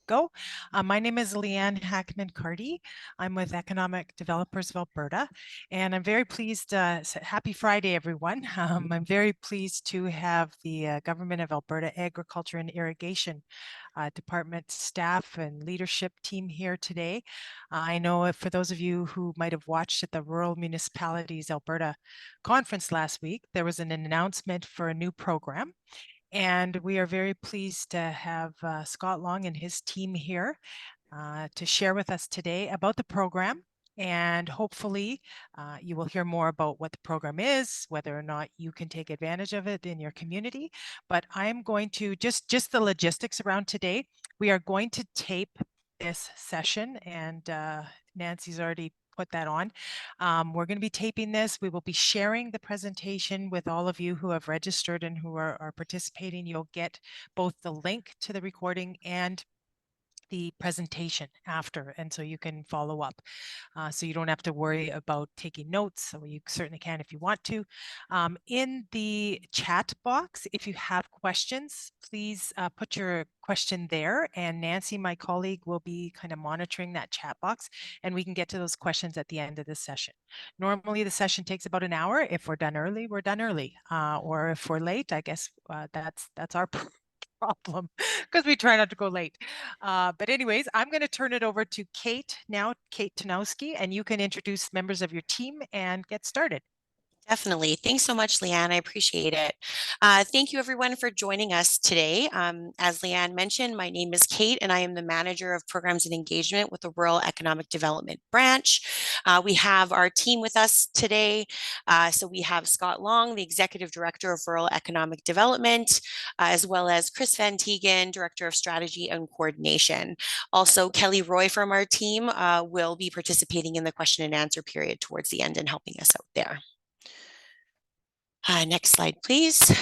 go. My name is Leanne Hackman-Carty. I'm with Economic Developers of Alberta, and I'm very pleased, happy Friday, everyone. I'm very pleased to have the Government of Alberta Agriculture and Irrigation Department staff and leadership team here today. I know for those of you who might have watched at the Rural Municipalities Alberta conference last week, there was an announcement for a new program. And we are very pleased to have Scott Long and his team here to share with us today about the program. And hopefully you will hear more about what the program is, whether or not you can take advantage of it in your community. But I'm going to just the logistics around today. We are going to tape this session, and Nancy's already put that on. We're going to be taping this. We will be sharing the presentation with all of you who have registered and who are participating. You'll get both the link to the recording and the presentation after, and so you can follow up. So you don't have to worry about taking notes. So you certainly can if you want to. In the chat box, if you have questions, please put your question there, and Nancy, my colleague, will be kind of monitoring that chat box, and we can get to those questions at the end of the session. Normally the session takes about an hour. If we're done early, we're done early, or if we're late, I guess that's our problem because we try not to go late. But anyways, I'm going to turn it over to Kate now, Kate Tanowski, and you can introduce members of your team and get started. Definitely. Thanks so much, Leanne. I appreciate it. Thank you, everyone, for joining us today. As Leanne mentioned, my name is Kate, and I am the Manager of Programs and Engagement with the Rural Economic Development Branch. We have our team with us today. So we have Scott Long, the Executive Director of Rural Economic Development, as well as Chris Van Teegen, Director of Strategy and Coordination. Also, Kelly Roy from our team will be participating in the question and answer period towards the end and helping us out there. Next slide, please.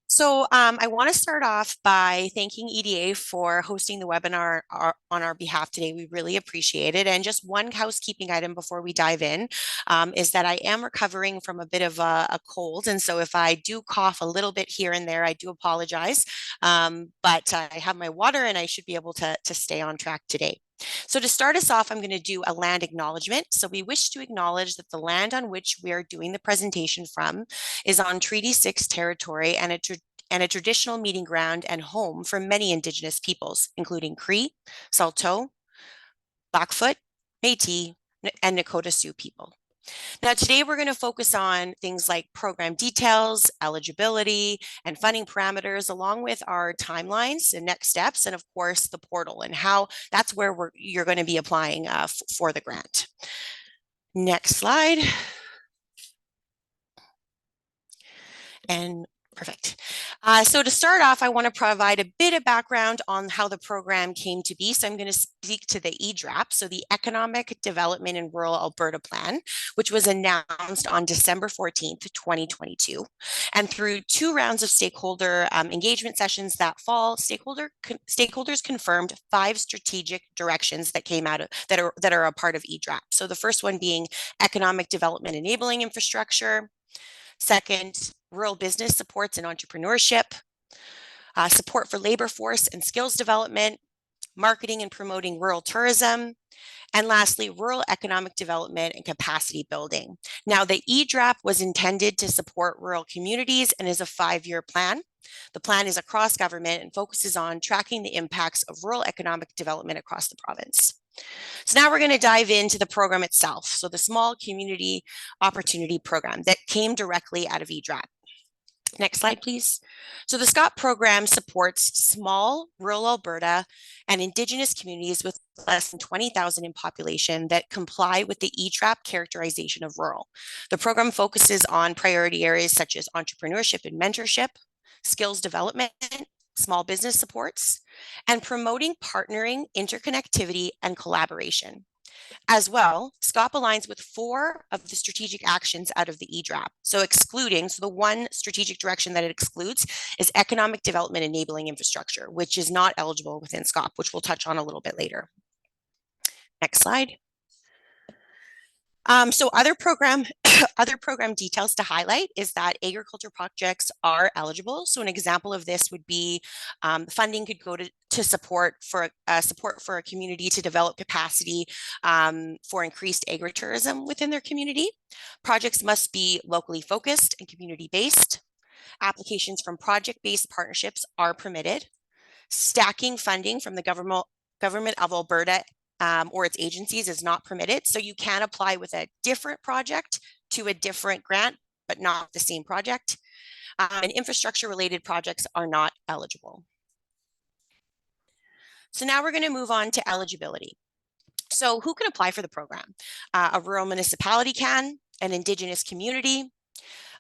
So I want to start off by thanking EDA for hosting the webinar on our behalf today. We really appreciate it. And just one housekeeping item before we dive in is that I am recovering from a bit of a cold. And so if I do cough a little bit here and there, I do apologize. But I have my water and I should be able to stay on track today. So to start us off, I'm going to do a land acknowledgement. So we wish to acknowledge that the land on which we are doing the presentation from is on Treaty 6 territory and a traditional meeting ground and home for many Indigenous peoples, including Cree, Saulteaux, Blackfoot, Métis, and Nakota Sioux people. Now, today we're going to focus on things like program details, eligibility, and funding parameters, along with our timelines and next steps, and of course, the portal and how that's where you're going to be applying for the grant. Next slide. And perfect. So to start off, I want to provide a bit of background on how the program came to be. So I'm going to speak to the EDRAP, so the Economic Development in Rural Alberta Plan, which was announced on December 14th, 2022. And through 2 rounds of stakeholder engagement sessions that fall, stakeholders confirmed 5 strategic directions that came out of that are a part of EDRAP. So the first one being economic development enabling infrastructure. Second, rural business supports and entrepreneurship, support for labor force and skills development, marketing and promoting rural tourism, and lastly, rural economic development and capacity building. Now, the EDRAP was intended to support rural communities and is a 5-year plan. The plan is across government and focuses on tracking the impacts of rural economic development across the province. So now we're going to dive into the program itself. So the Small Community Opportunity Program that came directly out of EDRAP. Next slide, please. So the SCOP program supports small rural Alberta and Indigenous communities with less than 20,000 in population that comply with the EDRAP characterization of rural. The program focuses on priority areas such as entrepreneurship and mentorship, skills development, small business supports, and promoting partnering, interconnectivity, and collaboration. As well, SCOP aligns with 4 of the strategic actions out of the EDRAP. So the one strategic direction that it excludes is economic development enabling infrastructure, which is not eligible within SCOP, which we'll touch on a little bit later. Next slide. So other program details to highlight is that agriculture projects are eligible. So an example of this would be Funding could go to support for a community to develop capacity for increased agritourism within their community. Projects must be locally focused and community-based. Applications from project-based partnerships are permitted. Stacking funding from the government of Alberta or its agencies is not permitted. So you can apply with a different project to a different grant, but not the same project. And infrastructure-related projects are not eligible. So now we're going to move on to eligibility. So who can apply for the program? A rural municipality can, an Indigenous community,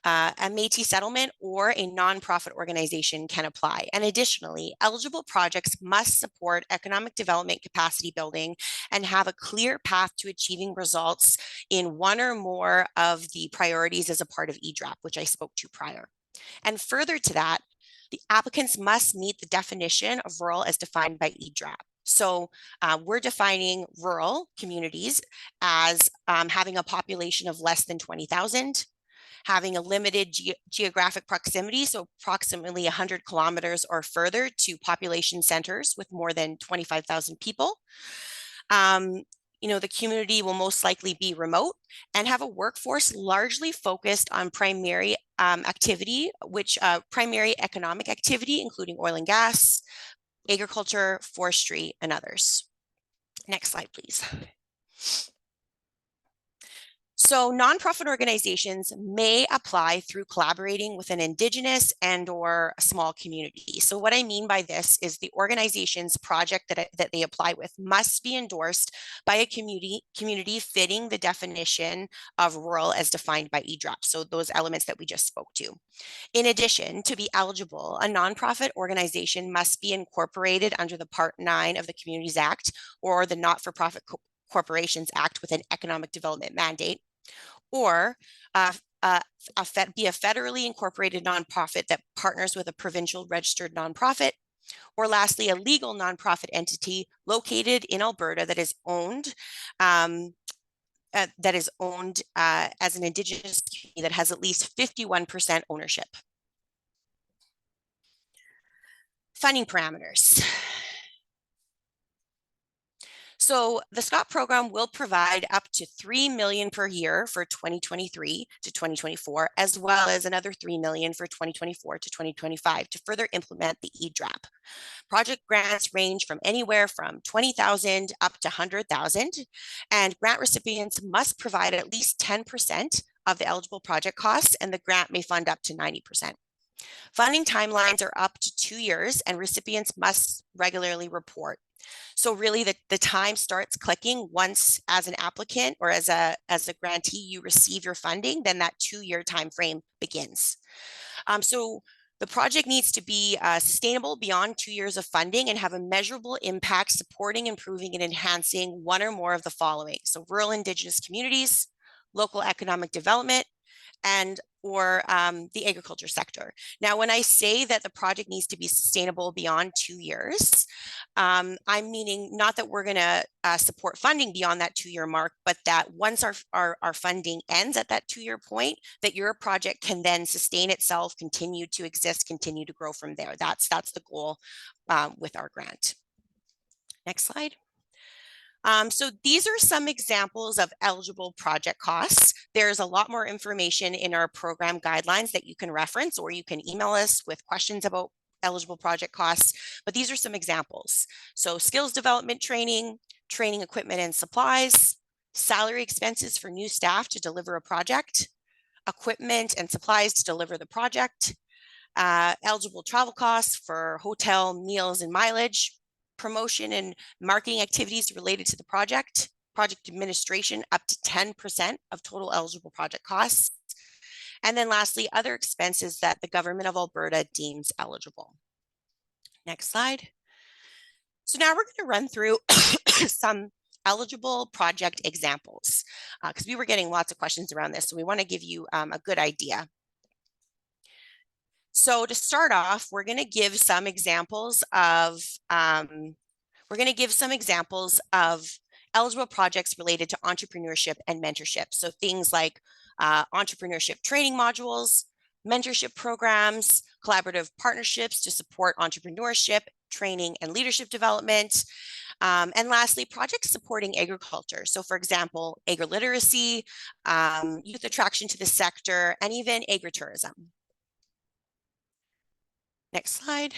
a Métis settlement, or a nonprofit organization can apply. And additionally, eligible projects must support economic development capacity building and have a clear path to achieving results in one or more of the priorities as a part of EDRAP, which I spoke to prior. And further to that, the applicants must meet the definition of rural as defined by EDRAP. So we're defining rural communities as having a population of less than 20,000, having a limited geographic proximity, so approximately 100 kilometers or further to population centers with more than 25,000 people. The community will most likely be remote and have a workforce largely focused on primary activity, which primary economic activity, including oil and gas, agriculture, forestry, and others. Next slide, please. So nonprofit organizations may apply through collaborating with an Indigenous and/or a small community. So what I mean by this is the organization's project that they apply with must be endorsed by a community fitting the definition of rural as defined by EDRAP. So those elements that we just spoke to. In addition, to be eligible, a nonprofit organization must be incorporated under the Part 9 of the Communities Act or the Not-for-Profit Corporations Act with an economic development mandate, or be a federally incorporated nonprofit that partners with a provincial registered nonprofit, or lastly, a legal nonprofit entity located in Alberta that is owned as an Indigenous community that has at least 51% ownership. Funding parameters. So the SCOT program will provide up to $3 million per year for 2023 to 2024, as well as another $3 million for 2024 to 2025 to further implement the EDRAP. Project grants range from anywhere from $20,000 up to $100,000, and grant recipients must provide at least 10% of the eligible project costs, and the grant may fund up to 90%. Funding timelines are up to 2 years, and recipients must regularly report. So really the time starts clicking once, as an applicant or as a grantee, you receive your funding, then that 2-year time frame begins. So the project needs to be sustainable beyond 2 years of funding and have a measurable impact supporting, improving, and enhancing one or more of the following. So rural Indigenous communities, local economic development, or the agriculture sector. Now, when I say that the project needs to be sustainable beyond 2 years, I'm meaning not that we're going to support funding beyond that 2-year mark, but that once our funding ends at that 2-year point, that your project can then sustain itself, continue to exist, continue to grow from there. That's the goal with our grant. Next slide. So these are some examples of eligible project costs. There's a lot more information in our program guidelines that you can reference, or you can email us with questions about eligible project costs, but these are some examples. So skills development training, training equipment and supplies, salary expenses for new staff to deliver a project, equipment and supplies to deliver the project, eligible travel costs for hotel, meals, and mileage, promotion and marketing activities related to the project administration up to 10% of total eligible project costs, and then lastly, other expenses that the government of Alberta deems eligible. Next slide. So now we're going to run through some eligible project examples because we were getting lots of questions around this, so we want to give you a good idea. So to start off, we're going to give some examples of eligible projects related to entrepreneurship and mentorship. So things like entrepreneurship training modules, mentorship programs, collaborative partnerships to support entrepreneurship, training, and leadership development. And lastly, projects supporting agriculture. So for example, agri-literacy, youth attraction to the sector, and even agritourism. Next slide.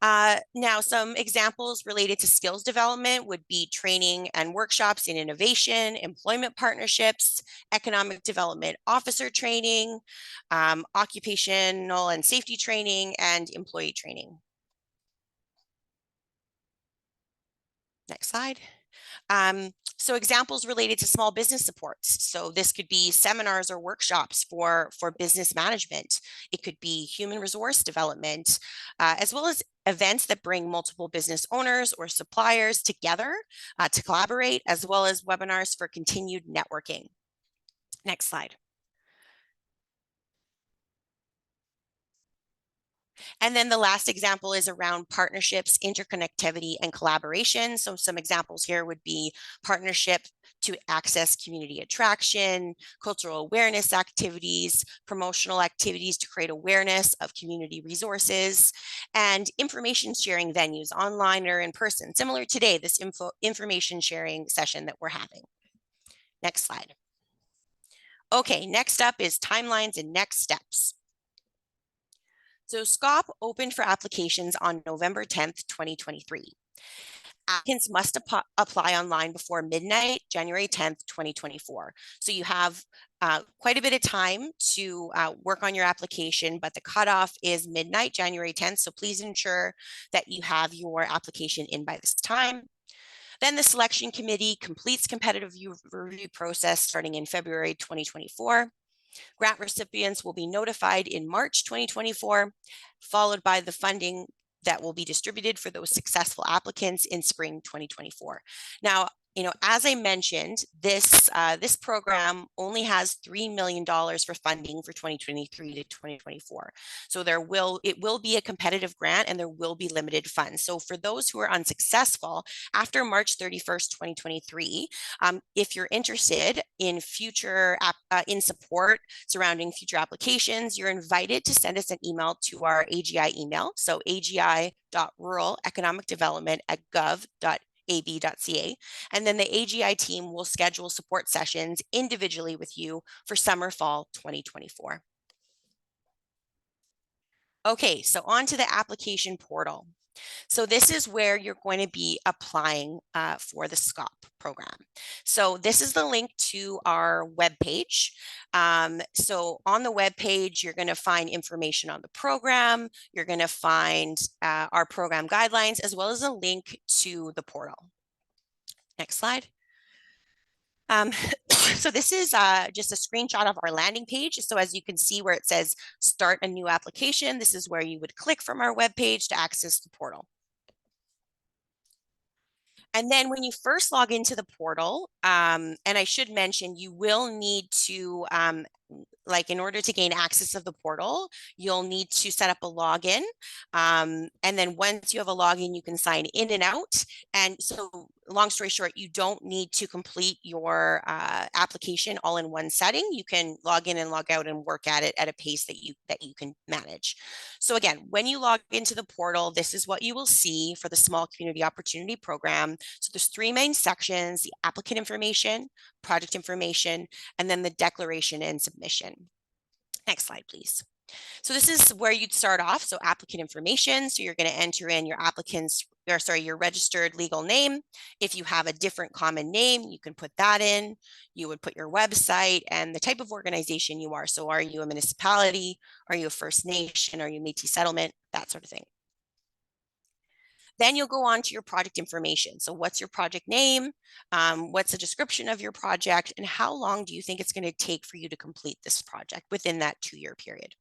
Now, some examples related to skills development would be training and workshops in innovation, employment partnerships, economic development officer training, occupational and safety training, and employee training. Next slide. So examples related to small business supports. So this could be seminars or workshops for business management. It could be human resource development, as well as events that bring multiple business owners or suppliers together to collaborate, as well as webinars for continued networking. Next slide. And then the last example is around partnerships, interconnectivity, and collaboration. So some examples here would be partnership to access community attraction, cultural awareness activities, promotional activities to create awareness of community resources, and information sharing venues online or in person, similar today, this information sharing session that we're having. Next slide. Okay, next up is timelines and next steps. So SCOP opened for applications on November 10th, 2023. Applicants must apply online before midnight, January 10th, 2024. So you have quite a bit of time to work on your application, but the cutoff is midnight, January 10th. So please ensure that you have your application in by this time. Then the selection committee completes competitive review process starting in February 2024. Grant recipients will be notified in March 2024, followed by the funding that will be distributed for those successful applicants in spring 2024. Now, as I mentioned, this program only has $3 million for funding for 2023 to 2024. So it will be a competitive grant and there will be limited funds. So for those who are unsuccessful after March 31st, 2023, if you're interested in future in support surrounding future applications, you're invited to send us an email to our AGI email. So agi.ruraleconomicdevelopment@gov.ab.ca. And then the AGI team will schedule support sessions individually with you for summer, fall 2024. Okay, so on to the application portal. So this is where you're going to be applying for the SCOP program. So this is the link to our webpage. So on the webpage, you're going to find information on the program. You're going to find our program guidelines, as well as a link to the portal. Next slide. So this is just a screenshot of our landing page. So as you can see where it says start a new application, this is where you would click from our webpage to access the portal. And then when you first log into the portal, and I should mention, you will need to, in order to gain access of the portal, you'll need to set up a login. And then once you have a login, you can sign in and out. And so long story short, you don't need to complete your application all in one setting. You can log in and log out and work at it at a pace that you can manage. So again, when you log into the portal, this is what you will see for the Small Community Opportunity Program. So there's three main sections: the applicant information, project information, and then the declaration and submission. Next slide, please. So this is where you'd start off. So applicant information. So you're going to enter in your your registered legal name. If you have a different common name, you can put that in. You would put your website and the type of organization you are. So are you a municipality? Are you a First Nation? Are you Métis settlement? That sort of thing. Then you'll go on to your project information. So what's your project name? What's the description of your project? And how long do you think it's going to take for you to complete this project within that 2-year period?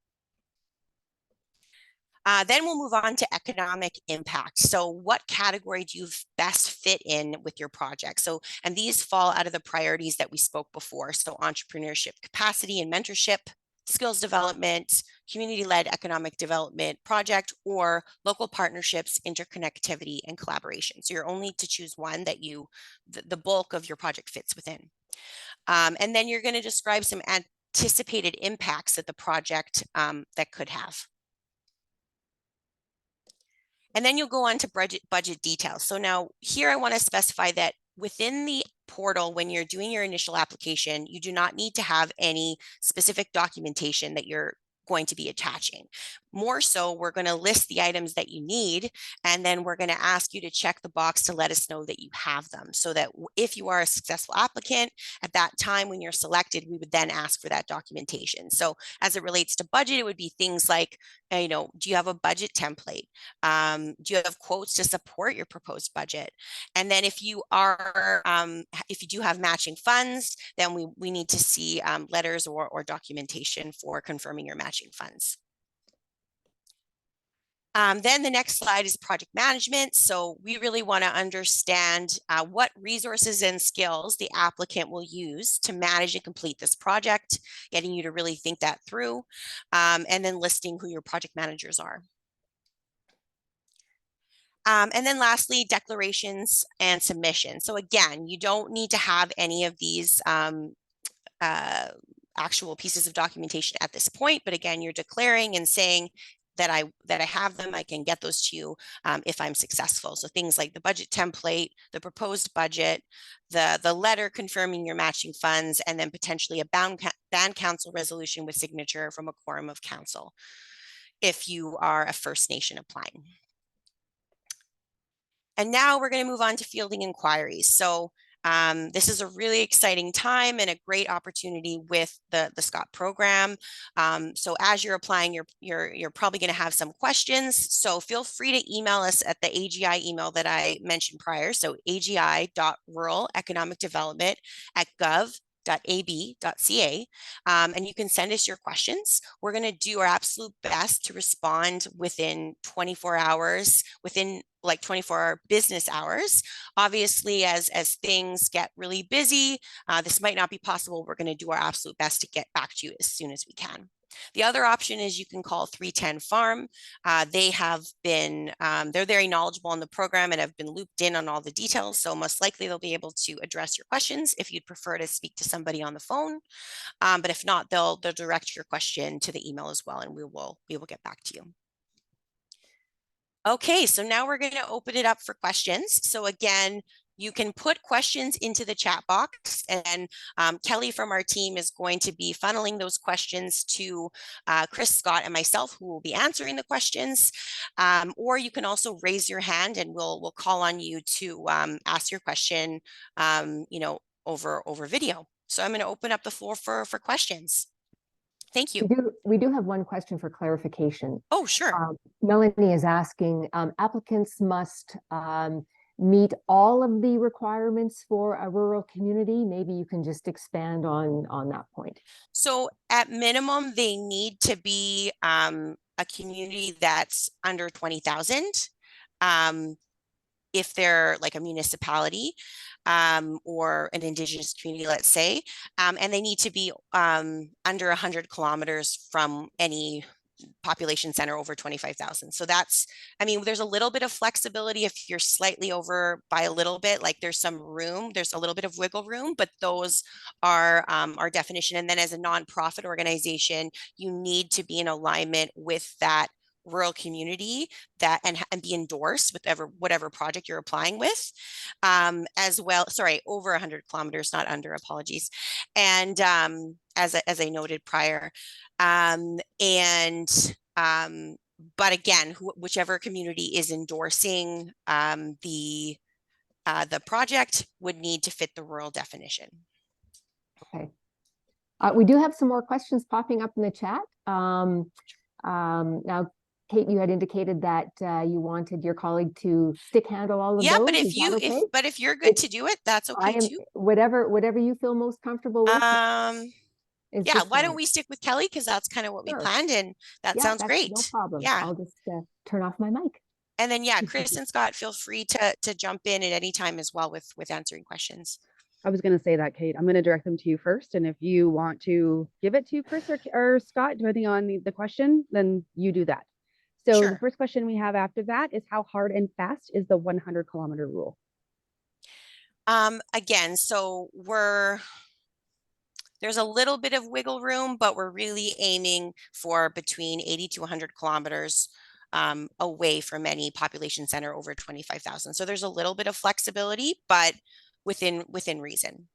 Then we'll move on to economic impact. So what category do you best fit in with your project? So, and these fall out of the priorities that we spoke before. So entrepreneurship capacity and mentorship, skills development, community-led economic development project, or local partnerships, interconnectivity, and collaboration. So you're only to choose one that the bulk of your project fits within. And then you're going to describe some anticipated impacts that the project that could have. And then you'll go on to budget details. So now here I want to specify that within the portal, when you're doing your initial application, you do not need to have any specific documentation that you're going to be attaching. More so, we're going to list the items that you need, and then we're going to ask you to check the box to let us know that you have them, so that if you are a successful applicant, at that time when you're selected, we would then ask for that documentation. So as it relates to budget, it would be things like, do you have a budget template? Do you have quotes to support your proposed budget? And then if you do have matching funds, then we need to see letters or documentation for confirming your matching funds. Then the next slide is project management. So we really want to understand what resources and skills the applicant will use to manage and complete this project, getting you to really think that through, and then listing who your project managers are. And then lastly, declarations and submissions. So again, you don't need to have any of these actual pieces of documentation at this point, but again, you're declaring and saying that I have them, I can get those to you if I'm successful. So things like the budget template, the proposed budget, the letter confirming your matching funds, and then potentially a band council resolution with signature from a quorum of council if you are a First Nation applying. And now we're going to move on to fielding inquiries. So this is a really exciting time and a great opportunity with the Scott program. So as you're applying, you're probably going to have some questions. So feel free to email us at the AGI email that I mentioned prior. So agi.ruraleconomicdevelopment@gov.ab.ca, and you can send us your questions. We're going to do our absolute best to respond within 24 hours, within like 24 business hours. Obviously, as things get really busy, this might not be possible. We're going to do our absolute best to get back to you as soon as we can. The other option is you can call 310 Farm. They have been, they're very knowledgeable on the program and have been looped in on all the details. So most likely they'll be able to address your questions if you'd prefer to speak to somebody on the phone. But if not, they'll direct your question to the email as well, and we will get back to you. Okay, so now we're going to open it up for questions. So again, you can put questions into the chat box, and Kelly from our team is going to be funneling those questions to Chris, Scott, and myself, who will be answering the questions. Or you can also raise your hand, and we'll call on you to ask your question, over video. So I'm going to open up the floor for questions. Thank you. We do have one question for clarification. Oh, sure. Melanie is asking, applicants must meet all of the requirements for a rural community. Maybe you can just expand on that point. So at minimum, they need to be a community that's under 20,000. If they're like a municipality or an Indigenous community, let's say, and they need to be under 100 kilometers from any population center over 25,000. So that's, there's a little bit of flexibility if you're slightly over by a little bit, like there's some room, there's a little bit of wiggle room, but those are our definition. And then as a nonprofit organization, you need to be in alignment with that rural community and be endorsed with whatever project you're applying with, as well. Sorry, over 100 kilometers, not under, apologies. And as I noted prior, but again, whichever community is endorsing the project would need to fit the rural definition. Okay. We do have some more questions popping up in the chat. Now, Kate, you had indicated that you wanted your colleague to stick handle all of those. But if you're good to do it, that's okay too. Whatever you feel most comfortable with. Yeah, why don't we stick with Kelly, because that's kind of what we planned, and that sounds great. No problem. Yeah, I'll just turn off my mic. And then Chris and Scott, feel free to jump in at any time as well with answering questions. I was going to say that, Kate. I'm going to direct them to you first, and if you want to give it to Chris or Scott, depending on the question, then you do that. So The first question we have after that is, how hard and fast is the 100-kilometer rule? Again, so There's a little bit of wiggle room, but we're really aiming for between 80 to 100 kilometers away from any population center over 25,000. So there's a little bit of flexibility, but within reason.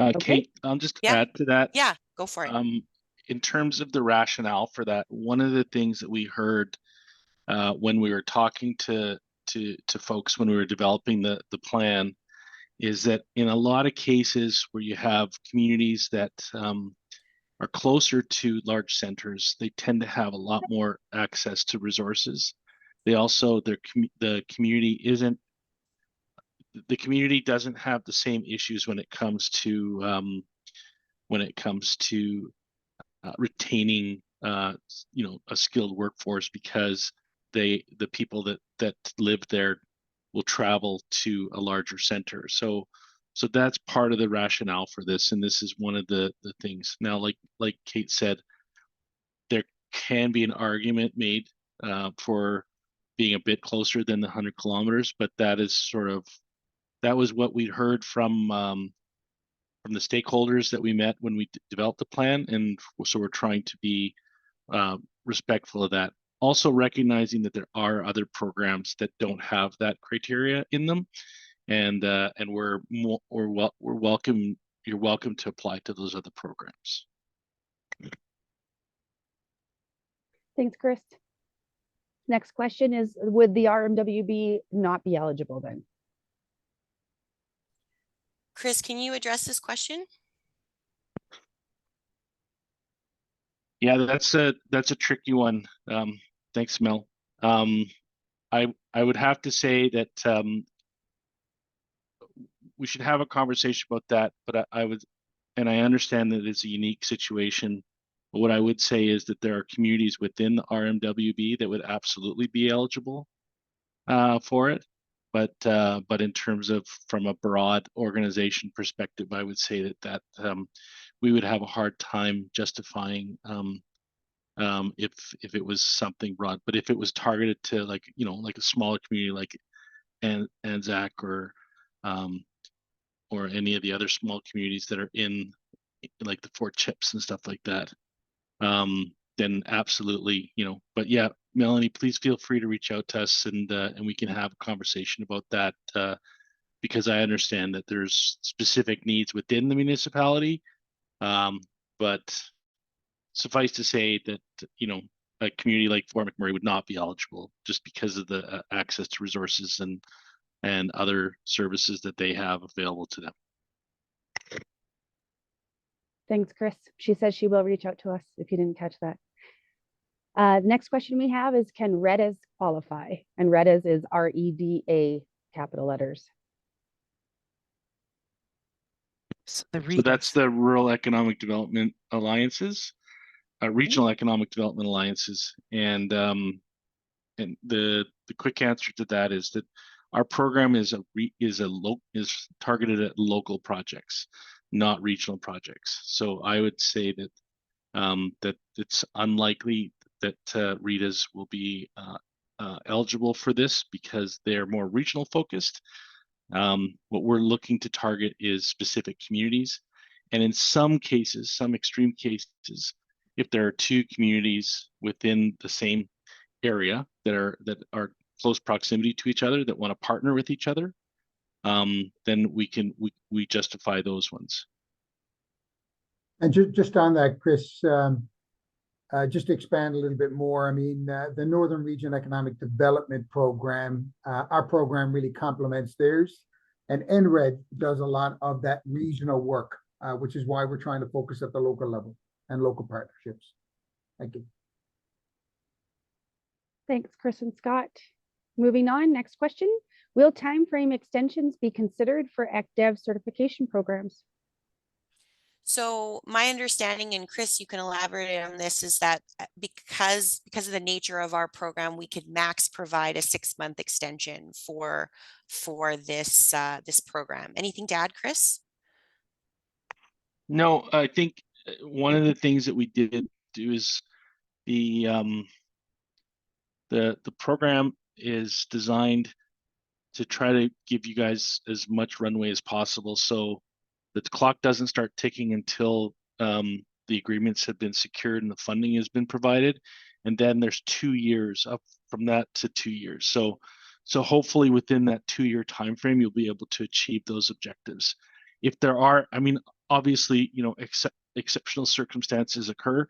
Okay. Kate, I'll just add to that. Yeah, go for it. In terms of the rationale for that, one of the things that we heard when we were talking to folks when we were developing the plan is that in a lot of cases where you have communities that are closer to large centers, they tend to have a lot more access to resources. They also, the community doesn't have the same issues when it comes to retaining a skilled workforce, because the people that live there will travel to a larger center. So that's part of the rationale for this, and this is one of the things. Now, like Kate said, there can be an argument made for being a bit closer than the 100 kilometers, but that was what we heard from the stakeholders that we met when we developed the plan, and so we're trying to be respectful of that. Also recognizing that there are other programs that don't have that criteria in them, and you're welcome to apply to those other programs. Thanks, Chris. Next question is, would the RMWB not be eligible then? Chris, can you address this question? Yeah, that's a tricky one. Thanks, Mel. I would have to say that we should have a conversation about that, but I understand that it's a unique situation. But what I would say is that there are communities within the RMWB that would absolutely be eligible for it. But in terms of from a broad organization perspective, I would say that we would have a hard time justifying if it was something broad. But if it was targeted to like a smaller community like Anzac or any of the other small communities that are in like the Fort Chips and stuff like that, then absolutely, but yeah, Melanie, please feel free to reach out to us and we can have a conversation about that, because I understand that there's specific needs within the municipality, but suffice to say that a community like Fort McMurray would not be eligible just because of the access to resources and other services that they have available to them. Thanks, Chris. She says she will reach out to us if you didn't catch that. Next question we have is, can REDAs qualify? And REDAs is REDA, capital letters. So that's the Rural Economic Development Alliances, Regional Economic Development Alliances, and the quick answer to that is that our program is targeted at local projects, not regional projects. So I would say that that it's unlikely that REDAs will be eligible for this because they're more regional focused. What we're looking to target is specific communities, and in some cases, some extreme cases, if there are two communities within the same area that are close proximity to each other that want to partner with each other, then we justify those ones. And just on that, Chris, just to expand a little bit more, I mean, the Northern Region Economic Development Program, our program really complements theirs, and NRED does a lot of that regional work, which is why we're trying to focus at the local level and local partnerships. Thank you. Thanks, Chris and Scott. Moving on, next question. Will timeframe extensions be considered for ECDEV certification programs? So my understanding, and Chris, you can elaborate on this, is that because of the nature of our program, we could max provide a 6-month extension for this this program. Anything to add, Chris? No, I think one of the things that we did do is the program is designed to try to give you guys as much runway as possible. So the clock doesn't start ticking until the agreements have been secured and the funding has been provided. And then there's 2 years up from that to 2 years. So hopefully within that 2-year time frame, you'll be able to achieve those objectives. If there are, I mean, obviously, exceptional circumstances occur.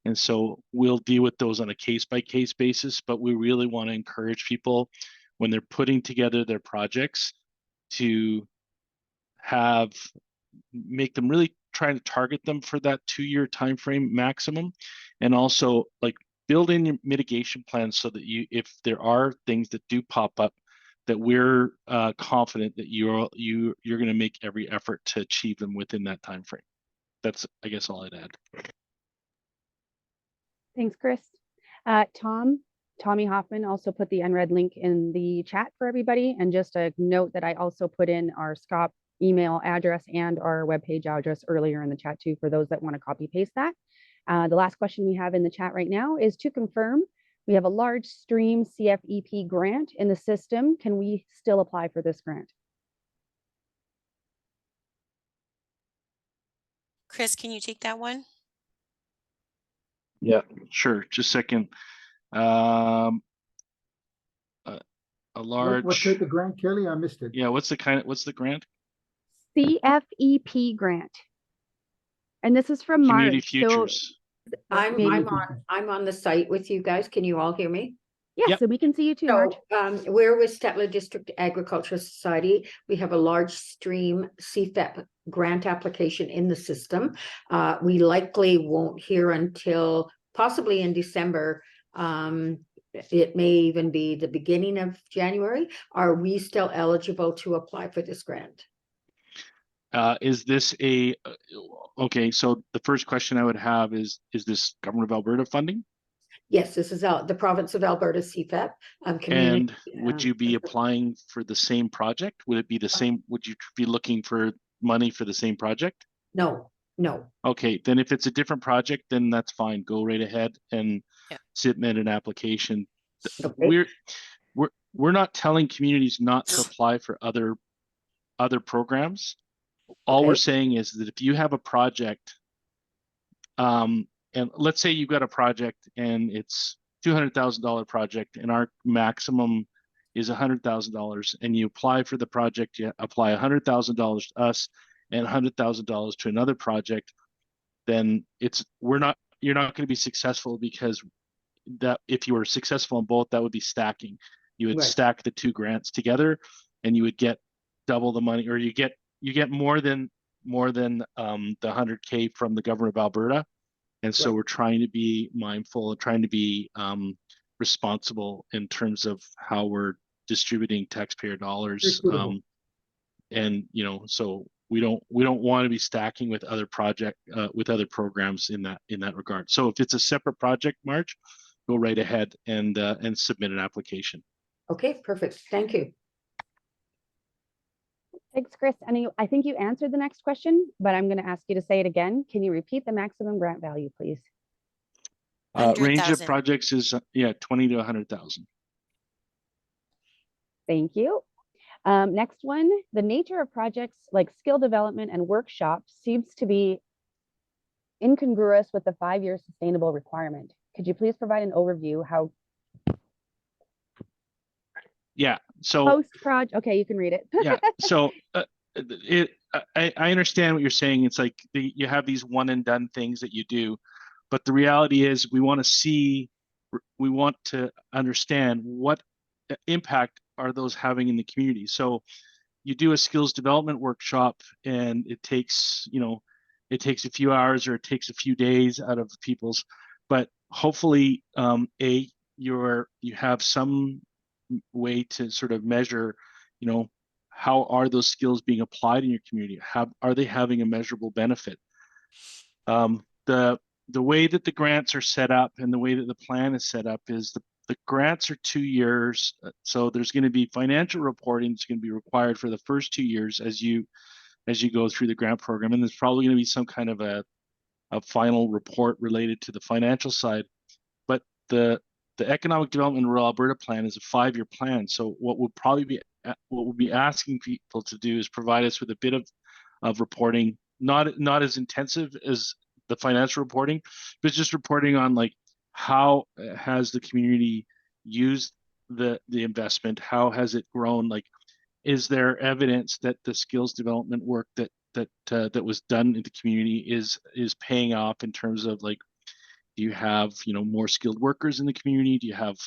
And so we'll deal with those on a case-by-case basis, but we really want to encourage people when they're putting together their projects to make them really trying to target them for that 2-year time frame maximum, and also like build in your mitigation plans so that if there are things that do pop up, that we're confident that you're going to make every effort to achieve them within that time frame. That's, I guess, all I'd add. Thanks, Chris. Tommy Hoffman also put the unread link in the chat for everybody. And just a note that I also put in our SCOP email address and our webpage address earlier in the chat too, for those that want to copy paste that. The last question we have in the chat right now is to confirm we have a large stream CFEP grant in the system. Can we still apply for this grant? Chris, can you take that one? Yeah, sure. Just a second. A large. What's the grant, Kelly? I missed it. Yeah, what's the grant? CFEP grant. And this is from Community March. Futures. So I'm on the site with you guys. Can you all hear me? yes, Yep. so we can see you too, March. So, we're with Stettler District Agricultural Society. We have a large stream CFEP grant application in the system. We likely won't hear until possibly in December. It may even be the beginning of January. Are we still eligible to apply for this grant? Is this okay? So the first question I would have is this Government of Alberta funding? Yes, this is the province of Alberta CFEP. And would you be applying for the same project? Would it be the same? Would you be looking for money for the same project? No. Okay, then if it's a different project, then that's fine. Go right ahead and submit an application. Okay. We're not telling communities not to apply for other programs. All we're saying is that if you have a project, and let's say you've got a project and it's $200,000 project and our maximum is $100,000, and you apply for the project, you apply $100,000 to us and $100,000 to another project, then you're not going to be successful, because that if you were successful in both, that would be stacking. You would stack the two grants together and you would get double the money, or you get more than the 100K from the Government of Alberta. And so we're trying to be mindful, trying to be responsible in terms of how we're distributing taxpayer dollars. And so we don't want to be stacking with other programs in that regard. So if it's a separate project, March, go right ahead and submit an application. Okay, perfect. Thank you. Thanks, Chris. And I think you answered the next question, but I'm going to ask you to say it again. Can you repeat the maximum grant value, please? Range of projects is 20 to 100,000. Thank you. Next one, the nature of projects like skill development and workshops seems to be incongruous with the 5-year sustainable requirement. Could you please provide an overview how? Yeah. So post-project. Okay, you can read it. Yeah. So I understand what you're saying. It's like you have these one and done things that you do, but the reality is we want to understand what impact are those having in the community. So you do a skills development workshop and it takes a few hours or it takes a few days out of people's, but hopefully you have some way to sort of measure, how are those skills being applied in your community? Are they having a measurable benefit? The way that the grants are set up and the way that the plan is set up is the grants are 2 years. So there's going to be financial reporting that's going to be required for the first 2 years as you go through the grant program. And there's probably going to be some kind of a final report related to the financial side. But the Economic Development in Rural Alberta plan is a 5-year plan. So what we'll be asking people to do is provide us with a bit of of reporting, not as intensive as the financial reporting, but just reporting on like how has the community used the investment, how has it grown, like is there evidence that the skills development work that was done in the community is paying off in terms of like, do you have, you know, more skilled workers in the community, do you have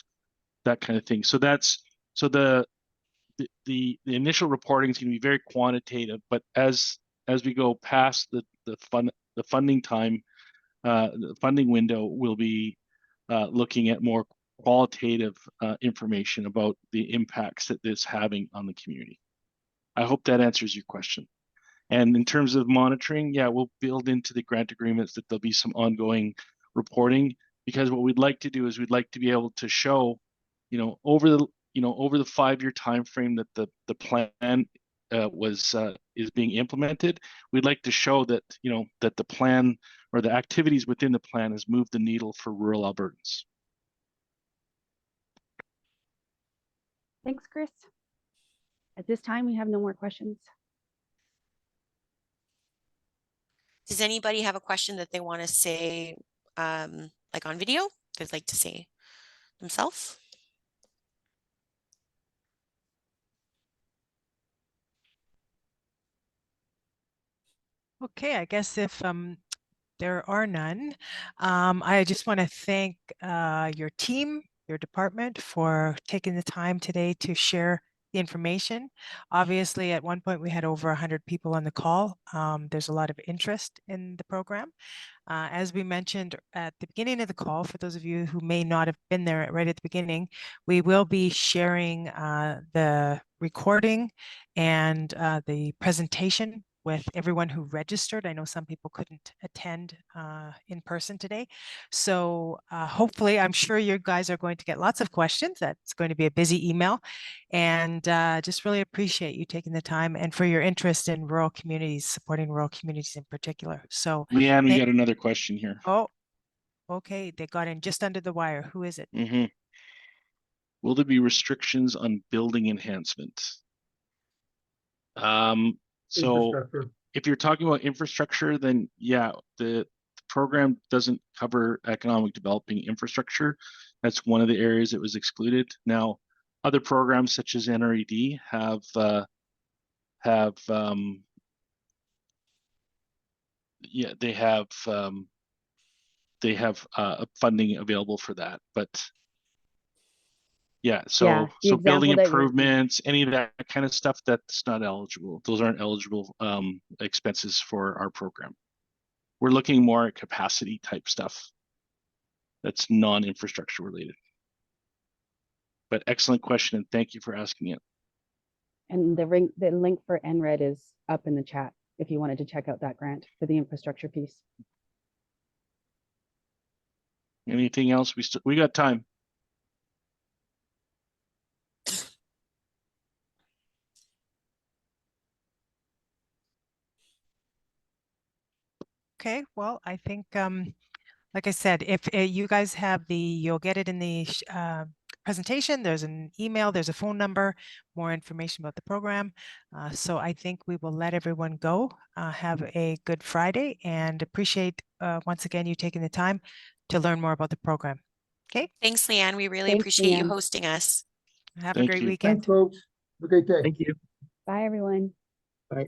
that kind of thing. So that's the initial reporting is going to be very quantitative, but as we go past the funding time, the funding window, will be looking at more qualitative information about the impacts that this is having on the community. I hope that answers your question. And in terms of monitoring, yeah, we'll build into the grant agreements that there'll be some ongoing reporting, because what we'd like to do is we'd like to be able to show, you know, over the 5-year time frame that the plan is being implemented, we'd like to show that, you know, that the plan or the activities within the plan has moved the needle for rural Albertans. Thanks, Chris. At this time, we have no more questions. Does anybody have a question that they want to say, like on video? They'd like to say themselves? Okay, I guess if there are none, I just want to thank your team, your department, for taking the time today to share the information. Obviously, at one point we had over 100 people on the call. There's a lot of interest in the program. As we mentioned at the beginning of the call, for those of you who may not have been there right at the beginning, we will be sharing the recording and the presentation with everyone who registered. I know some people couldn't attend in person today. So hopefully, I'm sure you guys are going to get lots of questions. That's going to be a busy email. And just really appreciate you taking the time and for your interest in rural communities, supporting rural communities in particular. So Leanne, we got another question here. Oh, okay. They got in just under the wire. Who is it? Mm-hmm. Will there be restrictions on building enhancement? So if you're talking about infrastructure, then yeah, the program doesn't cover economic developing infrastructure. That's one of the areas that was excluded. Now, other programs such as NRED they have funding available for that, but yeah, so building improvements, any of that kind of stuff, that's not eligible. Those aren't eligible expenses for our program. We're looking more at capacity type stuff that's non-infrastructure related. But excellent question, and thank you for asking it. And the link for NRED is up in the chat if you wanted to check out that grant for the infrastructure piece. Anything else? We got time. Okay, well, I think, like I said, if you guys have you'll get it in the presentation. There's an email, there's a phone number, more information about the program. So I think we will let everyone go. Have a good Friday, and appreciate once again you taking the time to learn more about the program. Okay. Thanks, Leanne. We really appreciate you hosting us. Have a great weekend. Thanks, folks. Have a great day. Thank you. Bye, everyone. Bye.